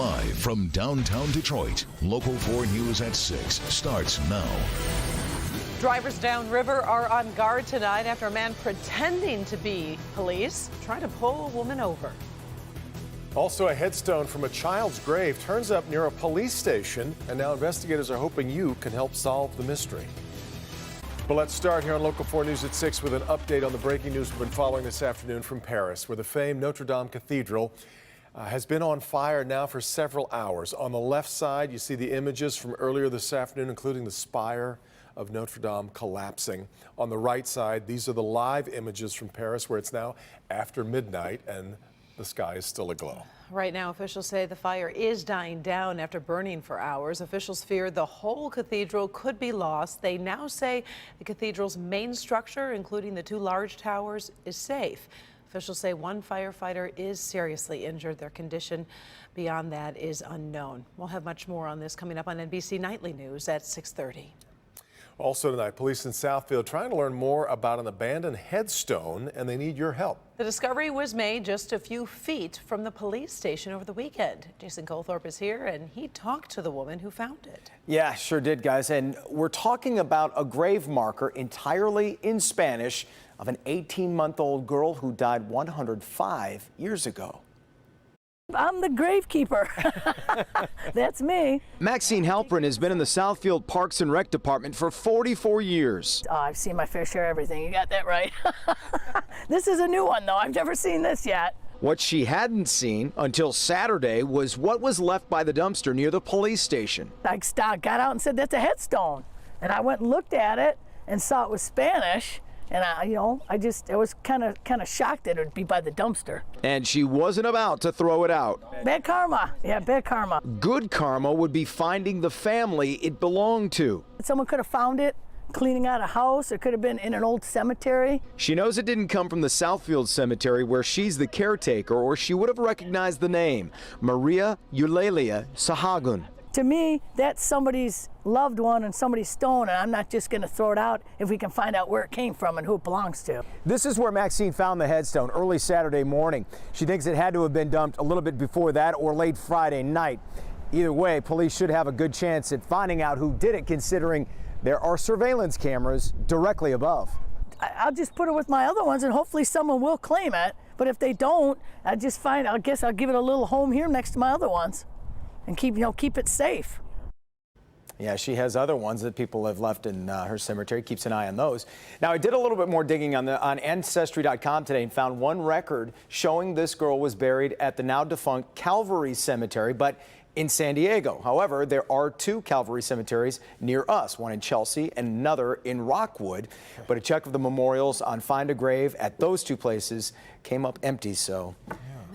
Live from downtown Detroit, Local 4 News at 6 starts now. Drivers downriver are on guard tonight after a man pretending to be police tried to pull a woman over. Also, a headstone from a child's grave turns up near a police station, and now investigators are hoping you can help solve the mystery. But let's start here on Local 4 News at 6 with an update on the breaking news we've been following this afternoon from Paris, where the famed Notre Dame Cathedral has been on fire now for several hours. On the left side, you see the images from earlier this afternoon, including the spire of Notre Dame collapsing. On the right side, these are the live images from Paris, where it's now after midnight and the sky is still aglow. Right now, officials say the fire is dying down after burning for hours. Officials fear the whole cathedral could be lost. They now say the cathedral's main structure, including the two large towers, is safe. Officials say one firefighter is seriously injured. Their condition beyond that is unknown. We'll have much more on this coming up on NBC Nightly News at 6:30. Also tonight, police in Southfield trying to learn more about an abandoned headstone, and they need your help. The discovery was made just a few feet from the police station over the weekend. Jason Goldthorpe is here, and he talked to the woman who found it. Yeah, sure did, guys. And we're talking about a grave marker entirely in Spanish of an 18-month-old girl who died 105 years ago. I'm the gravekeeper. That's me. Maxine Halprin has been in the Southfield Parks and Rec Department for 44 years. Oh, I've seen my fair share of everything. You got that right. This is a new one, though. I've never seen this yet. What she hadn't seen until Saturday was what was left by the dumpster near the police station. I got out and said, that's a headstone. And I went and looked at it and saw it was Spanish. And I was kind of shocked that it would be by the dumpster. And she wasn't about to throw it out. Bad karma. Yeah, bad karma. Good karma would be finding the family it belonged to. Someone could have found it cleaning out a house. It could have been in an old cemetery. She knows it didn't come from the Southfield Cemetery, where she's the caretaker, or she would have recognized the name, Maria Eulalia Sahagun. To me, that's somebody's loved one and somebody's stone, and I'm not just going to throw it out if we can find out where it came from and who it belongs to. This is where Maxine found the headstone early Saturday morning. She thinks it had to have been dumped a little bit before that or late Friday night. Either way, police should have a good chance at finding out who did it, considering there are surveillance cameras directly above. I'll just put it with my other ones, and hopefully someone will claim it. But if they don't, I guess I'll give it a little home here next to my other ones. And keep it safe. Yeah, she has other ones that people have left in her cemetery. Keeps an eye on those. Now, I did a little bit more digging on Ancestry.com today and found one record showing this girl was buried at the now defunct Calvary Cemetery, but in San Diego. However, there are two Calvary cemeteries near us, one in Chelsea and another in Rockwood. But a check of the memorials on Find a Grave at those two places came up empty. So,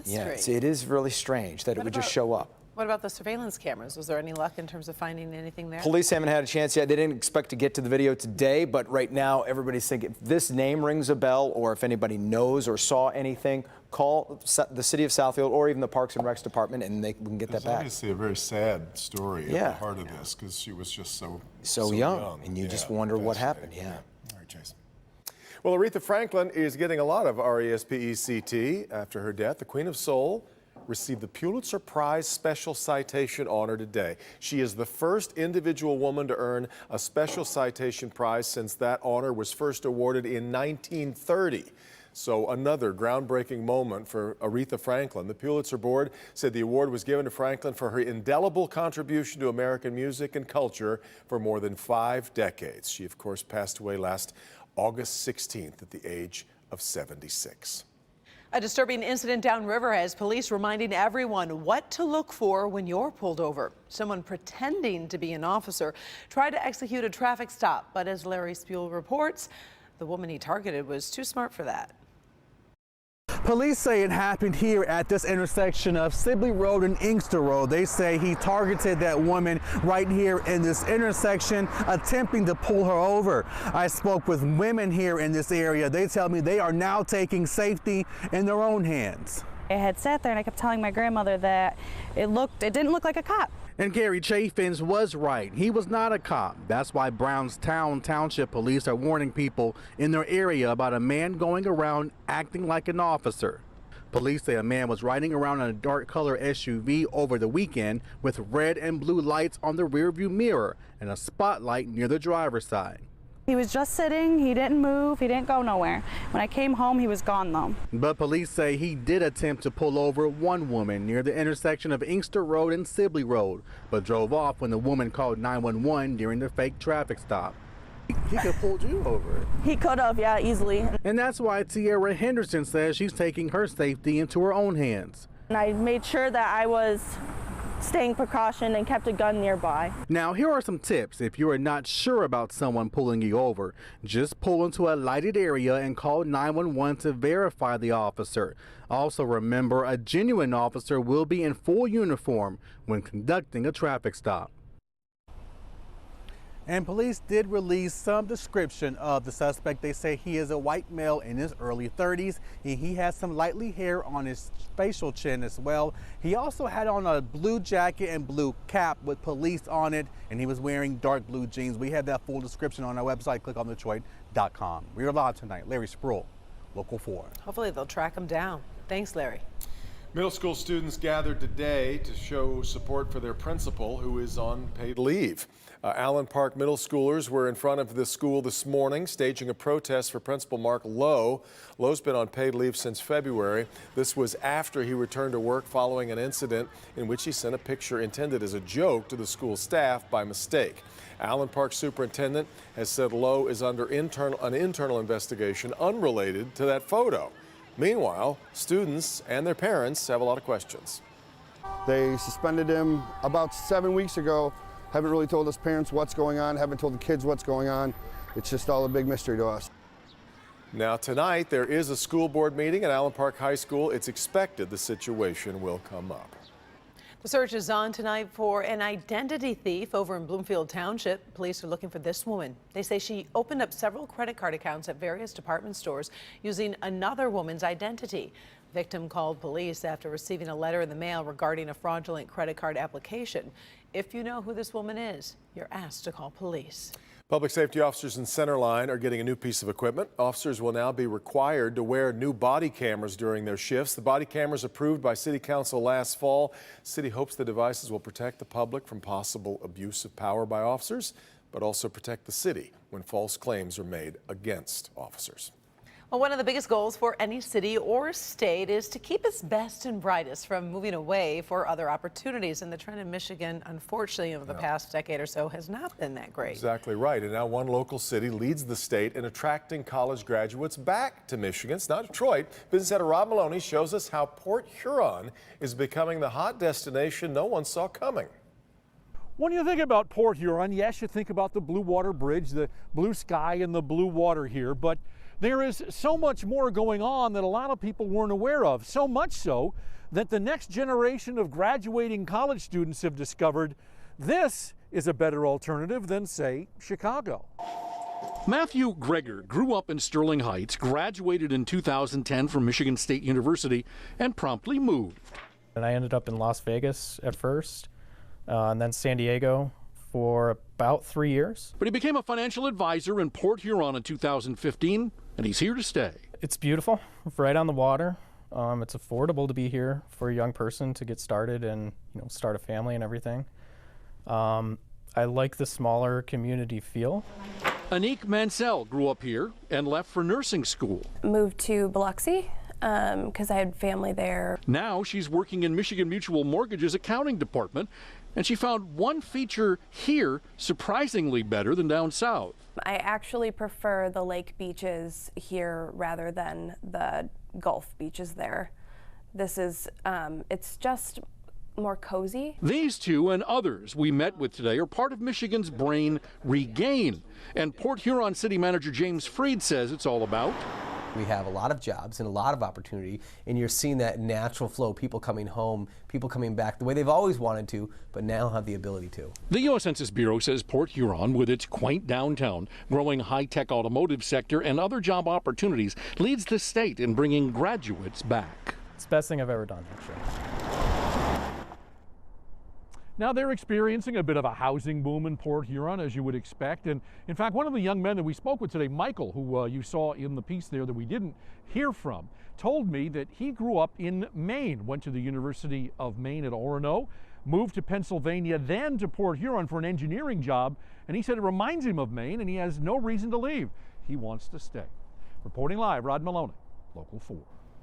yeah, it is really strange that it would just show up. What about the surveillance cameras? Was there any luck in terms of finding anything there? Police haven't had a chance yet. They didn't expect to get to the video today, but right now everybody's thinking if this name rings a bell or if anybody knows or saw anything, call the city of Southfield or even the Parks and Recs department and we can get that back. It's obviously a very sad story at the heart of this because she was just so young. And you just wonder what happened. Yeah. All right, Jason. Well, Aretha Franklin is getting a lot of RESPECT after her death. The Queen of Soul received the Pulitzer Prize Special Citation honor today. She is the first individual woman to earn a Special Citation Prize since that honor was first awarded in 1930. So another groundbreaking moment for Aretha Franklin. The Pulitzer Board said the award was given to Franklin for her indelible contribution to American music and culture for more than 5 decades. She, of course, passed away last August 16th at the age of 76. A disturbing incident downriver has police reminding everyone what to look for when you're pulled over. Someone pretending to be an officer tried to execute a traffic stop, but as Larry Spule reports, the woman he targeted was too smart for that. Police say it happened here at this intersection of Sibley Road and Inkster Road. They say he targeted that woman right here in this intersection, attempting to pull her over. I spoke with women here in this area. They tell me they are now taking safety in their own hands. I had sat there and I kept telling my grandmother that it didn't look like a cop. And Gary Chaffins was right. He was not a cop. That's why BROWNSTOWN Township police are warning people in their area about a man going around acting like an officer. Police say a man was riding around in a dark color SUV over the weekend with red and blue lights on the rearview mirror and a spotlight near the driver's side. He was just sitting, he didn't move, he didn't go nowhere. When I came home, he was gone though. But police say he did attempt to pull over one woman near the intersection of Inkster Road and Sibley Road, but drove off when the woman called 911 during the fake traffic stop. He could have pulled you over. He could have, yeah, easily. And that's why Tiara Henderson says she's taking her safety into her own hands. And I made sure that I was staying precaution and kept a gun nearby. Now, here are some tips if you are not sure about someone pulling you over. Just pull into a lighted area and call 911 to verify the officer. Also remember, a genuine officer will be in full uniform when conducting a traffic stop. And police did release some description of the suspect. They say he is a white male in his early 30s, and he has some lightly hair on his facial chin as well. He also had on a blue jacket and blue cap with police on it, and he was wearing dark blue jeans. We have that full description on our website, clickondetroit.com. We're live tonight. Larry Sproul, Local 4. Hopefully they'll track him down. Thanks, Larry. Middle school students gathered today to show support for their principal, who is on paid leave. Allen Park middle schoolers were in front of the school this morning staging a protest for Principal Mark Lowe. Lowe's been on paid leave since February. This was after he returned to work following an incident in which he sent a picture intended as a joke to the school staff by mistake. Allen Park superintendent has said Lowe is under an internal investigation unrelated to that photo. Meanwhile, students and their parents have a lot of questions. They suspended him about 7 weeks ago. Haven't really told us parents what's going on, haven't told the kids what's going on. It's just all a big mystery to us. Now tonight there is a school board meeting at Allen Park High School. It's expected the situation will come up. The search is on tonight for an identity thief over in Bloomfield Township. Police are looking for this woman. They say she opened up several credit card accounts at various department stores using another woman's identity. Victim called police after receiving a letter in the mail regarding a fraudulent credit card application. If you know who this woman is, you're asked to call police. Public safety officers in Centerline are getting a new piece of equipment. Officers will now be required to wear new body cameras during their shifts. The body cameras approved by City Council last fall. City hopes the devices will protect the public from possible abuse of power by officers, but also protect the city when false claims are made against officers. Well, one of the biggest goals for any city or state is to keep its best and brightest from moving away for other opportunities. And the trend in Michigan, unfortunately, over the past decade or so has not been that great. Exactly right. And now one local city leads the state in attracting college graduates back to Michigan. It's not Detroit. Business editor Rob Maloney shows us how Port Huron is becoming the hot destination no one saw coming. When you think about Port Huron, yes, you think about the Blue Water Bridge, the blue sky and the blue water here, but there is so much more going on that a lot of people weren't aware of, so much so that the next generation of graduating college students have discovered this is a better alternative than, say, Chicago. Matthew Greger grew up in Sterling Heights, graduated in 2010 from Michigan State University, and promptly moved. And I ended up in Las Vegas at first, and then San Diego for about 3 years. But he became a financial advisor in Port Huron in 2015, and he's here to stay. It's beautiful, right on the water. It's affordable to be here for a young person to get started and start a family and everything. I like the smaller community feel. Anique Mansell grew up here and left for nursing school. Moved to Biloxi because I had family there. Now she's working in Michigan Mutual Mortgage's accounting department, and she found one feature here surprisingly better than down south. I actually prefer the lake beaches here rather than the Gulf beaches there. This is, it's just more cozy. These two and others we met with today are part of Michigan's Brain Regain, and Port Huron City Manager James Freed says it's all about. We have a lot of jobs and a lot of opportunity, and you're seeing that natural flow, people coming home, people coming back the way they've always wanted to, but now have the ability to. The U.S. Census Bureau says Port Huron, with its quaint downtown, growing high-tech automotive sector, and other job opportunities, leads the state in bringing graduates back. It's the best thing I've ever done, actually. Now, they're experiencing a bit of a housing boom in Port Huron, as you would expect. And in fact, one of the young men that we spoke with today, Michael, who you saw in the piece there that we didn't hear from, told me that he grew up in Maine, went to the University of Maine at Orono, moved to Pennsylvania, then to Port Huron for an engineering job. And he said it reminds him of Maine and he has no reason to leave. He wants to stay. Reporting live, Rod Maloney, Local 4.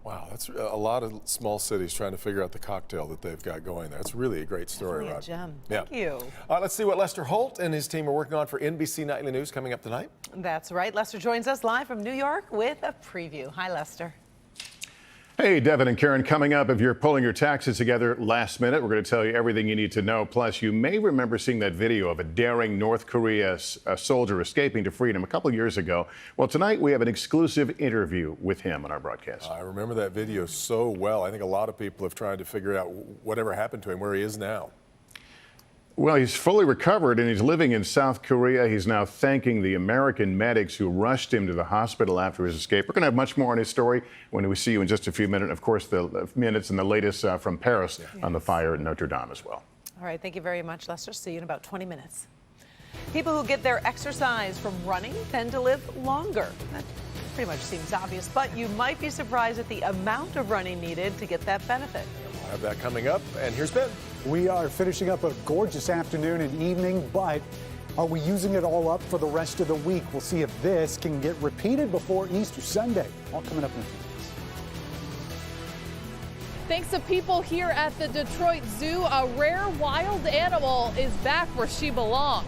Wow, that's a lot of small cities trying to figure out the cocktail that they've got going there. It's really a great story, Definitely Rod. a gem. Yeah. Thank you. Let's see what Lester Holt and his team are working on for NBC Nightly News coming up tonight. That's right. Lester joins us live from New York with a preview. Hi, Lester. Hey, Devin and Karen, coming up, if you're pulling your taxes together last minute, we're going to tell you everything you need to know. Plus, you may remember seeing that video of a daring North Korea soldier escaping to freedom a couple years ago. Well, tonight we have an exclusive interview with him on our broadcast. I remember that video so well. I think a lot of people have tried to figure out whatever happened to him, where he is now. Well, he's fully recovered and he's living in South Korea. He's now thanking the American medics who rushed him to the hospital after his escape. We're going to have much more on his story when we see you in just a few minutes. Of course, the minutes and the latest from Paris on the fire at Notre Dame as well. All right. Thank you very much, Lester. See you in about 20 minutes. People who get their exercise from running tend to live longer. That pretty much seems obvious, but you might be surprised at the amount of running needed to get that benefit. We'll have that coming up. And here's Ben. We are finishing up a gorgeous afternoon and evening, but are we using it all up for the rest of the week? We'll see if this can get repeated before Easter Sunday. All coming up in a few minutes. Thanks to people here at the Detroit Zoo, a rare wild animal is back where she belongs.